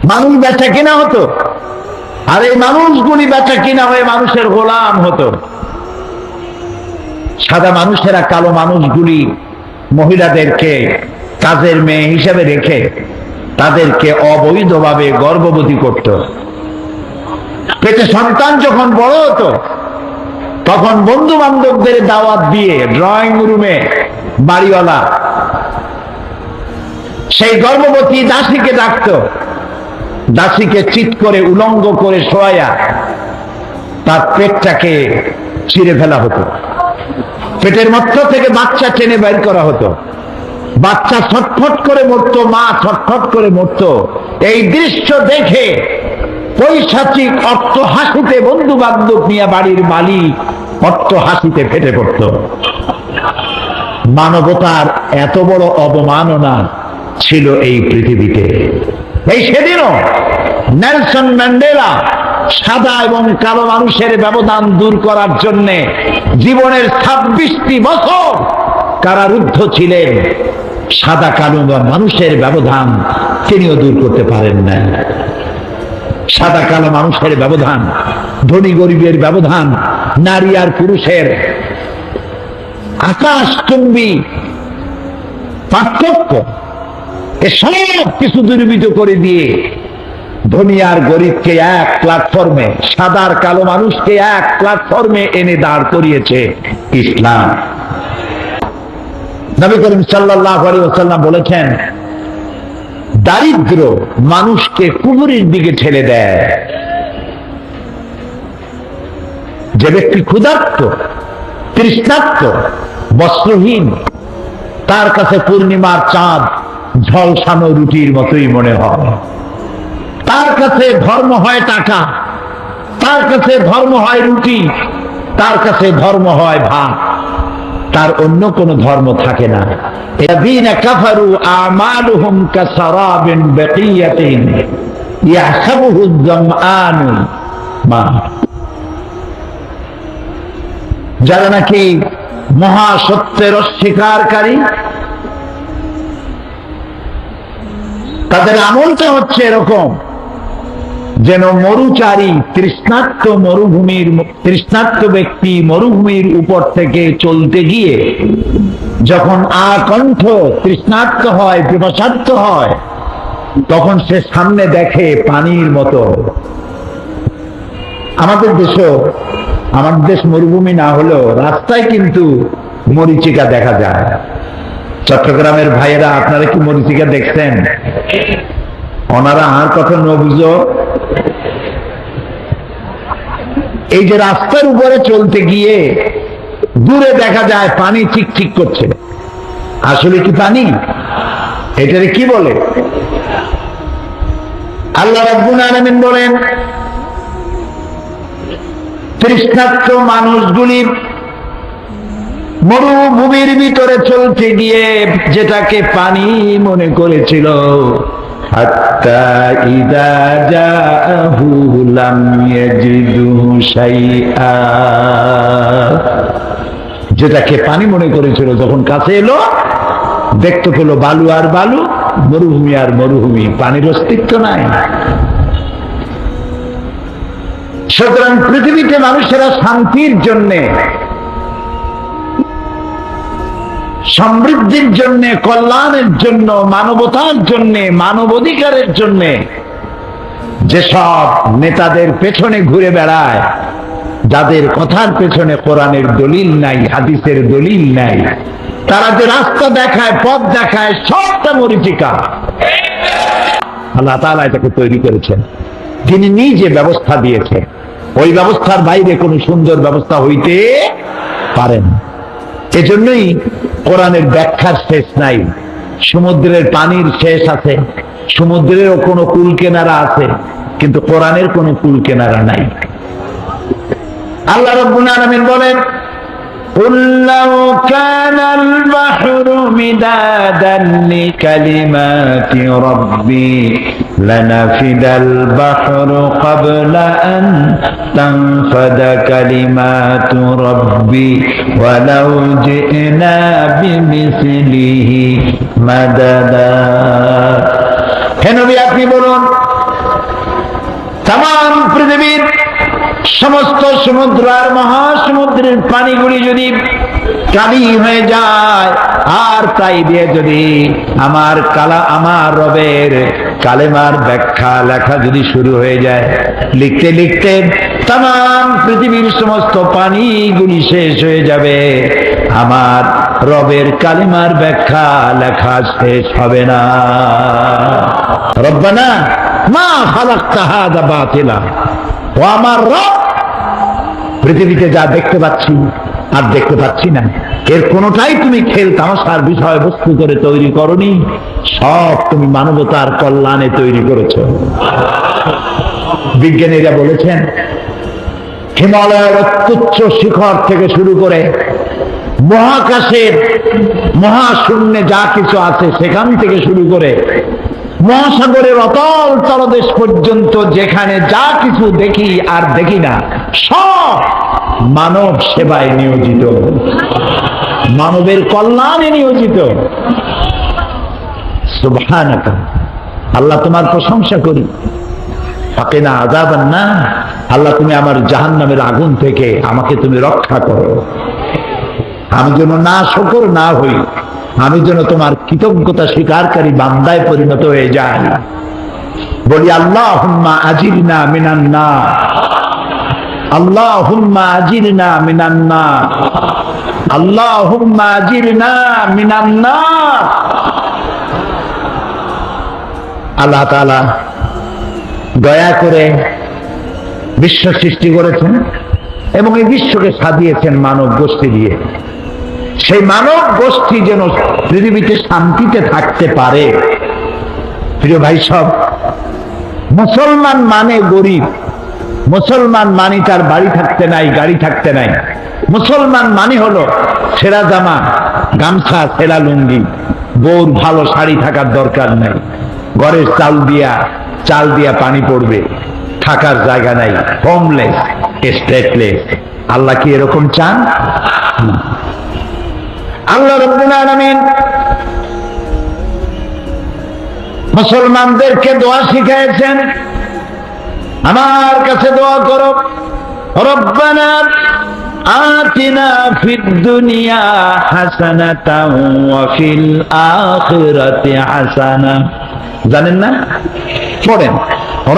মানুষ বেচা কিনা হতো, আর এই মানুষগুলি বেচা কিনা হয়ে মানুষের গোলাম হতো। সাদা মানুষেরা কালো মানুষগুলি মহিলাদেরকে কাজের মেয়ে হিসেবে রেখে তাদেরকে অবৈধভাবে গর্ভবতী করত। পেটে সন্তান যখন বড় হতো তখন বন্ধু বান্ধবদের দাওয়াত দিয়ে ড্রয়িং রুমে বাড়িওয়ালা সেই গর্ভবতী দাসীকে ডাকত। দাসীকে চিৎ করে উলঙ্গ করে শোয়াইয়া তার পেটটাকে ছিঁড়ে ফেলা হতো। পেটের মধ্য থেকে বাচ্চা টেনে বের করা হতো। বাচ্চা ছটফট করে মরতো, মা ছটফট করে মরতো। এই দৃশ্য দেখে পৈশাচিক অট্ট হাসিতে বন্ধু বান্ধব নিয়ে বাড়ির মালিক অট্ট হাসিতে ফেটে পড়ত। মানবতার এত বড় অবমাননা ছিল এই পৃথিবীতে। এই সেদিনও নেলসন ম্যান্ডেলা সাদা এবং কালো মানুষের ব্যবধান দূর করার জন্য জীবনের 26টি বছর কারারুদ্ধ ছিলেন। সাদা কালো মানুষের ব্যবধান তিনিও দূর করতে পারেন না। সাদা কালো মানুষের ব্যবধান, ধনী গরিবের ব্যবধান, নারী আর পুরুষের আকাশচুম্বী পার্থক্য, এসব কিছু দূরীভূত করে দিয়ে ধনী আর গরিবকে এক প্ল্যাটফর্মে, সাদা আর কালো মানুষকে এক প্ল্যাটফর্মে এনে দাঁড় করিয়েছে ইসলাম। নবী করিম সাল্লাল্লাহু আলাইহি ওয়াসাল্লাম বলেছেন, দারিদ্র মানুষকে কুফরের দিকে ঠেলে দেয়। যে ব্যক্তি ক্ষুধার্ত, তৃষ্ণার্ত, বস্ত্রহীন, তার কাছে পূর্ণিমার চাঁদ ঝলসানো রুটির মতোই মনে হয়। তার কাছে ধর্ম হয় টাকা, তার কাছে ধর্ম হয় রুটি, তার কাছে ধর্ম হয় ভাত, তার অন্য কোন ধর্ম থাকে না। الذين كفروا أعمالهم كسراب بقية يحسبه الظمآن ماء। যারা নাকি মহাসত্যের অস্বীকারী, তাদের আমলটা হচ্ছে এরকম যেন মরুচারী তৃষ্ণার্ত ব্যক্তি মরুভূমির উপর থেকে চলতে গিয়ে যখন আকণ্ঠ তৃষ্ণার্ত হয়, পিপাসার্ত হয়, তখন সে সামনে দেখে পানির মতো। আমাদের দেশ মরুভূমি না হলেও রাস্তায় কিন্তু মরীচিকা দেখা যায়। চট্টগ্রামের ভাইয়েরা, আপনারা কি মরীচিকা দেখছেন? ওনারা আর কথা নবুঝো। এই যে রাস্তার উপরে চলতে গিয়ে দূরে দেখা যায় পানি চিকচিক করছে, আসলে কি পানি? এটারে কি বলে? আল্লাহ রাব্বুল আলামিন বলেন, তৃষ্ণার্ত মানুষগুলি মরুভূমির ভিতরে চলতে গিয়ে যেটাকে পানি মনে করেছিল, হাত্তা ইযা জাআহু লাম ইয়াজিদহু শাইআ, যেটাকে পানি মনে করেছিল যখন কাছে এলো দেখতে পেল বালু আর বালু, মরুভূমি আর মরুভূমি, পানির অস্তিত্ব নাই। সুতরাং পৃথিবীতে মানুষেরা শান্তির জন্যে, সমৃদ্ধির জন্য, কল্যাণের জন্য, মানবতার জন্য, মানবাধিকারের জন্য যেসব নেতাদের পেছনে ঘুরে বেড়ায়, যাদের কথার পেছনে কোরআনের দলিল নাই, হাদিসের দলিল নাই, তারা যে রাস্তা দেখায়, পথ দেখায়, সবটা মরীচিকা। আল্লাহ তাআলা এটাকে তৈরি করেছেন, তিনি নিজে ব্যবস্থা দিয়েছেন। ওই ব্যবস্থার বাইরে কোনো সুন্দর ব্যবস্থা হইতে পারে না। এজন্যই কোরআনের ব্যাখ্যার শেষ নাই। সমুদ্রের পানির শেষ আছে, সমুদ্রেরও কোনো কুল কেনারা আছে, কিন্তু কোরআনের কোনো কুল কেনারা নাই। আল্লাহ রাব্বুল আলামিন বলেন, قُل لَّوْ كَانَ الْبَحْرُ مِدَادًا لِّكَلِمَاتِ رَبِّي لَنَفِدَ الْبَحْرُ قَبْلَ أَن تَنفَدَ كَلِمَاتُ رَبِّي وَلَوْ جِئْنَا بِمِثْلِهِ مَدَدًا। হে নবী, আপনি বলুন, তাম পৃথিবীর সমস্ত সমুদ্র আর মহাসমুদ্রের পানিগুলি যদি কালি হয়ে যায়, আর তাই দিয়ে যদি আমার রবের কালেমার ব্যাখ্যা লেখা যদি শুরু হয়ে যায়, লিখতে লিখতে তাম পৃথিবীর সমস্ত পানিগুলি শেষ হয়ে যাবে, আমার রবের কালেমার ব্যাখ্যা লেখা শেষ হবে না। রব্বানা মা খালাকতা হাযা বাতিলা, ও আমার রব, পৃথিবীতে যা দেখতে পাচ্ছি আর দেখতে পাচ্ছি না, এর কোনোটাই তুমি খেল তামাশার বিষয়বস্তু করে তৈরি করনি, সব তুমি মানবতার কল্যাণে তৈরি করেছো। বিজ্ঞানীরা বলেছেন হিমালয়ের অত্যুচ্চ শিখর থেকে শুরু করে মহাকাশের মহাশূন্যে যা কিছু আছে সেখান থেকে শুরু করে মহাসাগরের অতল তলদেশ পর্যন্ত যেখানে যা কিছু দেখি আর দেখি না, সব মানব সেবায় নিয়োজিত, মানবের কল্যাণে নিয়োজিত। সুবহানাকা, আল্লাহ তোমার প্রশংসা করি। ফাকিনা আযাবান নার, আল্লাহ তুমি আমার জাহান্নামের আগুন থেকে আমাকে তুমি রক্ষা করো। আমি যেন না শুকর না হই, আমি যেন তোমার কৃতজ্ঞতা স্বীকারকারী বান্দায় পরিণত হয়ে যাই। বলি আল্লাহুম্মা আজিরনা মিনান নার, আল্লাহুম্মা আজিরনা মিনান নার, আল্লাহুম্মা আজিরনা মিনান নার। আল্লাহ তাআলা দয়া করে বিশ্ব সৃষ্টি করেছেন এবং এই বিশ্বকে সাজিয়েছেন মানব গোষ্ঠী দিয়ে। সেই মানব গোষ্ঠী যেন পৃথিবীতে শান্তিতে থাকতে পারে। প্রিয় ভাই সব, মুসলমান মানে গরিব, মুসলমান মানে তার বাড়ি থাকতে নাই, গাড়ি থাকতে নাই। মুসলমান মানে হলো ছেঁড়া জামা, গামছা, ছেঁড়া লুঙ্গি, বউর ভালো শাড়ি থাকার দরকার নাই, ঘরের চাল দিয়া পানি পড়বে, থাকার জায়গা নাই, হোমলেস, স্টেটলেস। আল্লাহ কি এরকম চান? আল্লাহ রাব্বুল আলামিন মুসলমানদেরকে দোয়া শিখিয়েছেন। আমার কাছে দোয়া করো, রব্বানা আতিনা ফিদ দুনিয়া হাসানাতাও ওয়া ফিল আখিরাতি হাসানা। জানেন না? পড়েন,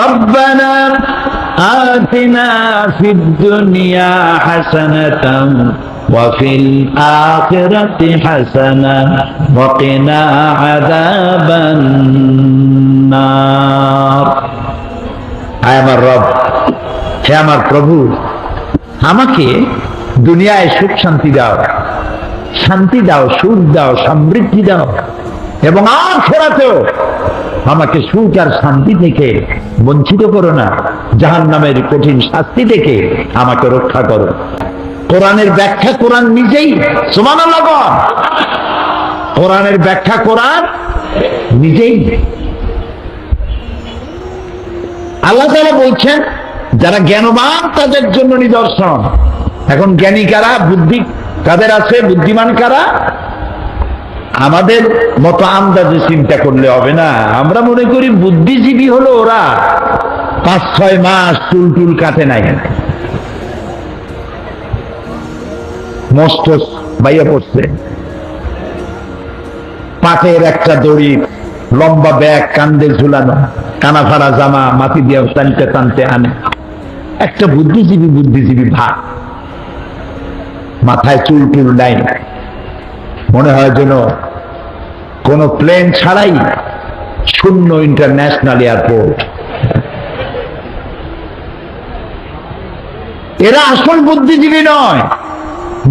রব্বানা আতিনা ফিদ দুনিয়া হাসানাতাও وفي الآخرة حسنة وقنا عذاب النار। আয় আমার রব, হে আমার প্রভু, আমাকে দুনিয়ায় সুখ শান্তি দাও, শান্তি দাও, সুখ দাও, সমৃদ্ধি দাও, এবং আখিরাতেও আমাকে সুখ আর শান্তি থেকে বঞ্চিত করো না, জাহান্নামের কঠিন শাস্তি থেকে আমাকে রক্ষা করো। কোরআনের ব্যাখ্যা কোরআন নিজেই, সুবহানাল্লাহ। কোরআনের ব্যাখ্যা কোরআন নিজেই। আল্লাহ তাআলা বলছেন যারা জ্ঞানবান তাদের জন্য নিদর্শন। এখন জ্ঞানী কারা, বুদ্ধি কাদের আছে, বুদ্ধিমান কারা? আমাদের মতো আন্দাজে চিন্তা করলে হবে না। আমরা মনে করি বুদ্ধিজীবী হলো ওরা 5-6 মাস চুল কাটে নাই, মস্ত বাইয়া পড়ছে, পাটের একটা দড়ি, লম্বা ব্যাগ কান্দে ঝুলানো, কানাফাড়া জামা, মাটি দিয়ে টানতে টানতে আনে। একটা বুদ্ধিজীবী ভাব, মাথায় চুল নাই, মনে হয় যেন কোন প্লেন ছাড়াই শূন্য ইন্টারন্যাশনাল এয়ারপোর্ট। এরা আসল বুদ্ধিজীবী নয়।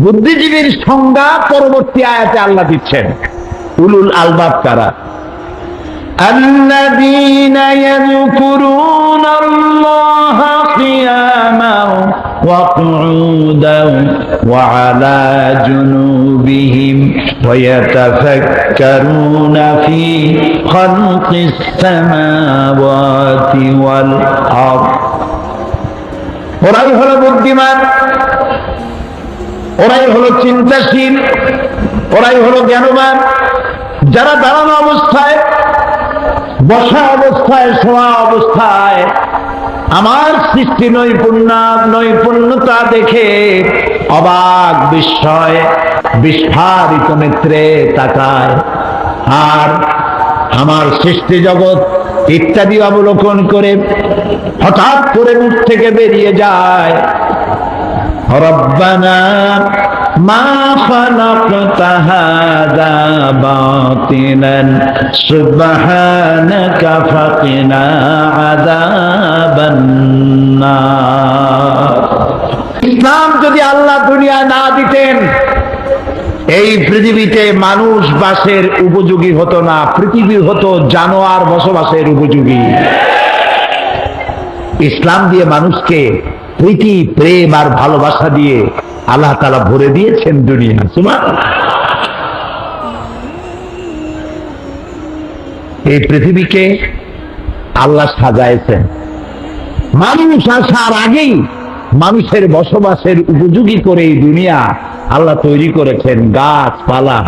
বুদ্ধিজীবীর সংজ্ঞা পরবর্তী আয়াতে আল্লাহ দিচ্ছেন। উলুল আলবাব কারা? الذين يذكرون الله قياما وقعودا وعلى جنوبهم ويتفكرون في خلق السماوات والأرض। ওরাই হলো বুদ্ধিমান, ওরাই হলো চিন্তাশীল, ওরাই হলো জ্ঞানবান, যারা দাঁড়ানো অবস্থায়, বসা অবস্থায়, শোয়া অবস্থায় আমার সৃষ্টি নৈপুণ্যতা দেখে অবাক বিস্ময় বিস্ফারিত নেত্রে তাকায়, আর আমার সৃষ্টি জগৎ ইত্যাদি অবলোকন করে হঠাৎ করে মুখ থেকে বেরিয়ে যায়, রব্বানা মা খালাকতা হাযা বাতিলান সুবহানাকা ফাকিনা আযাবান নার। ইসলাম যদি আল্লাহ দুনিয়া না দিতেন, এই পৃথিবীতে মানুষ বাসের উপযোগী হতো না, পৃথিবী হতো জানোয়ার বসবাসের উপযোগী। ইসলাম দিয়ে মানুষকে প্রীতি প্রেম আর ভালোবাসা দিয়ে আল্লাহ তাআলা ভরে দিয়েছেন দুনিয়া। সুবহানাল্লাহ। এই পৃথিবীকে আল্লাহ সাজাইছেন, মানুষ আসার আগেই মানুষের বসবাসের উপযোগী করে এই দুনিয়া আল্লাহ তৈরি করেছেন। গাছপালা,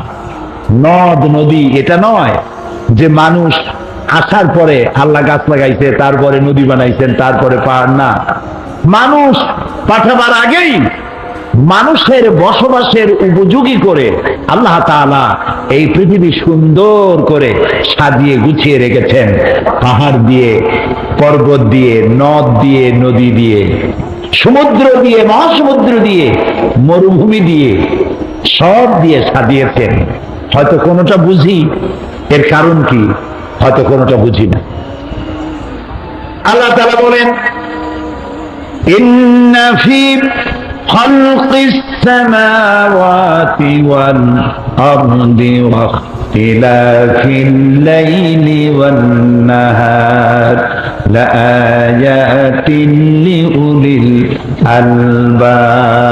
নদ নদী, এটা নয় যে মানুষ আসার পরে আল্লাহ গাছ লাগাইছে, তারপরে নদী বানাইছেন, তারপরে পাহাড়। না, মানুষ পাঠাবার আগেই মানুষের বসবাসের উপযোগী করে আল্লাহ তাআলা এই পৃথিবী সুন্দর করে সাজিয়ে গুছিয়ে রেখেছেন। পাহাড় দিয়ে, পর্বত দিয়ে, নদ দিয়ে, নদী দিয়ে, সমুদ্র দিয়ে, মহাসমুদ্র দিয়ে, মরুভূমি দিয়ে, সব দিয়ে সাজিয়েছেন। হয়তো কোনোটা বুঝি, এর কারণ কি, হয়তো কোনোটা বুঝি না। আল্লাহ তাআলা বলেন, ইন্না ফি খালকিস সামাওয়াতি ওয়াল আরদি ওয়া ইখতিলাফিল লাইলি ওয়ান নাহার লাআয়াতিন লিউলিল আলবাব।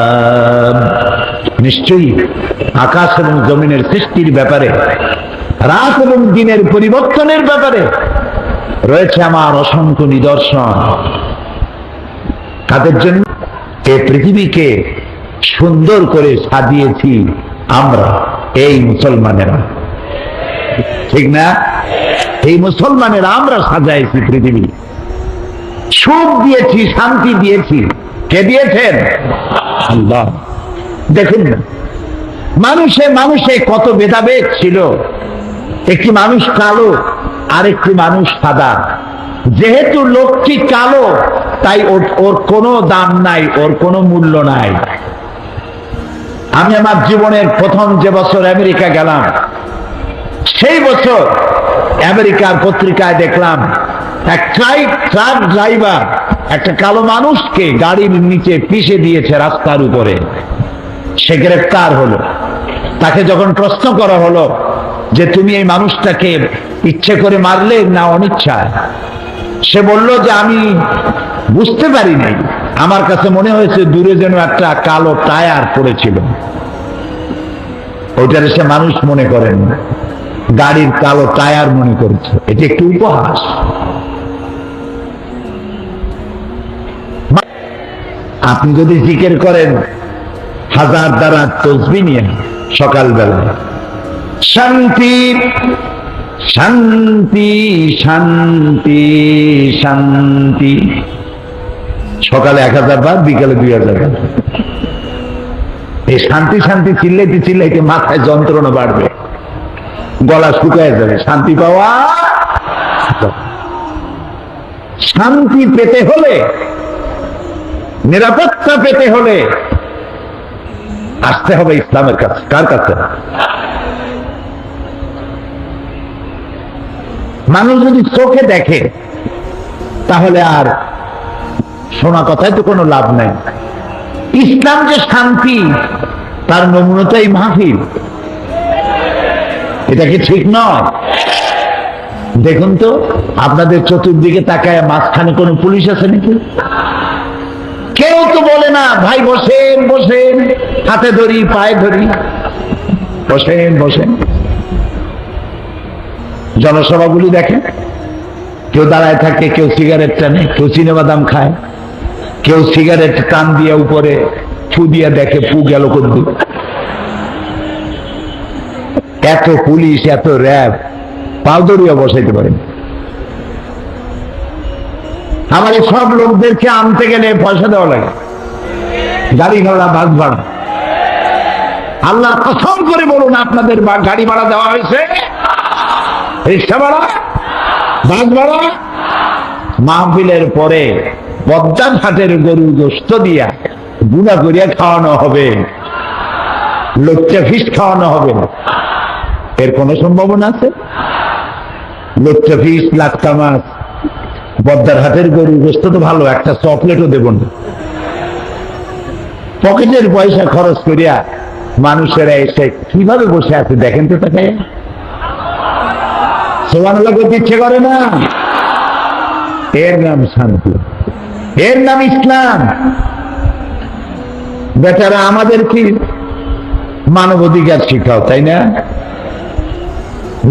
নিশ্চয়ই আকাশ এবং জমিনের সৃষ্টির ব্যাপারে, রাত এবং দিনের পরিবর্তনের ব্যাপারে রয়েছে আমার অসংখ্য নিদর্শন। তাদের জন্য এই পৃথিবীকে সুন্দর করে সাজিয়েছি আমরা, এই মুসলমানেরা। ঠিক না? এই মুসলমানেরা আমরা সাজাইছি পৃথিবী, সুখ দিয়েছি, শান্তি দিয়েছি। কে দিয়েছেন? আল্লাহ। দেখুন না, মানুষে মানুষে কত ভেদাভেদ ছিল। একটি মানুষ কালো, আরেকটি মানুষ সাদা। যেহেতু লোকটি কালো, তাই ওর কোনো দাম নাই, ওর কোনো মূল্য নাই। আমি আমার জীবনের প্রথম যে বছর আমেরিকা গেলাম, সেই বছর আমেরিকার পত্রিকায় দেখলাম এক ট্রাক ড্রাইভার একটা কালো মানুষকে গাড়ির নিচে পিষে দিয়েছে রাস্তার উপরে। সে গ্রেফতার হলো। তাকে যখন প্রশ্ন করা হলো যে তুমি এই মানুষটাকে ইচ্ছে করে মারলে না অনিচ্ছায়, সে বলল যে আমি বুঝতে পারি নাই, আমার কাছে মনে হয়েছে দূরে যেন একটা কালো টায়ার পড়েছিল। ওইটারে সে মানুষ মনে করেন, গাড়ির কালো টায়ার মনে করেছে। এটি একটি উপহাস। আপনি যদি জিকির করেন 1000 দ্বারা তসবিহ নিয়ে সকালবেলা, শান্তি শান্তি শান্তি শান্তি, সকালে 1000 বার, বিকালে 2000 বার। এই শান্তি শান্তি চিল্লাইতে চিল্লাইতে মাথায় যন্ত্রণা বাড়বে, গলা শুকায় যাবে। শান্তি পাওয়া, শান্তি পেতে হলে, নিরাপত্তা পেতে হলে আসতে হবে ইসলামের কাছে। কার কাছে? মানুষ যদি চোখে দেখে তাহলে আর শোনা কথায় তো কোনো লাভ নাই। ইসলাম যে শান্তি, তার নমুনাটাই মাহফিল। এটা কি ঠিক নয়? দেখুন তো, আপনাদের চতুর্দিকে তাকায় মাঝখানে কোনো পুলিশ আছে নাকি? কেউ তো বলে না ভাই বসেন বসেন, হাতে ধরি পায়ে ধরি, বসেন বসেন। জনসভাগুলি দেখেন, কেউ দাঁড়ায় থাকে, কেউ সিগারেট টানে, কেউ চিনেবাদাম খায়, কেউ সিগারেট টান দিয়ে উপরে ফু দিয়া দেখে ফু গেল কদ্দুর। এত পুলিশ, এত র্যাব, পাও ধরিয়া বসাইতে পারেন। আমার এই সব লোকদেরকে আনতে গেলে পয়সা দেওয়া লাগে, গাড়ি ভাড়া, বাস ভাড়া। আল্লাহর কসম করে বলুন, আপনাদের গাড়ি ভাড়া দেওয়া হয়েছে, রিক্সা ভাড়া, বাস ভাড়া? মাহফিলের পরে পদ্মা ঘাটের গরু গোস্ত দিয়া গুনা করিয়া খাওয়ানো হবে, লচ্চা ফিস খাওয়ানো হবে, এর কোন সম্ভাবনা আছে? লচ্চা ফিস, লাটকা মাছ, পদ্মার হাটের গরু গোস্ত তো ভালো, একটা চকলেটও দেব না। পকেটের পয়সা খরচ করিয়া মানুষেরা এসে কিভাবে বসে আছে দেখেন তো, তাকে সুবহানাল্লাহ করতে ইচ্ছে করে না? এর নাম শান্তি, এর নাম ইসলাম। বেচারা আমাদের কি মানবাধিকার শিখাও, তাই না?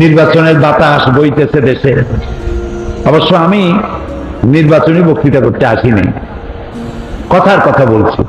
নির্বাচনের বাতাস বইতেছে দেশে। অবশ্য আমি নির্বাচনী বক্তৃতা করতে আসিনি, কথার কথা বলছি।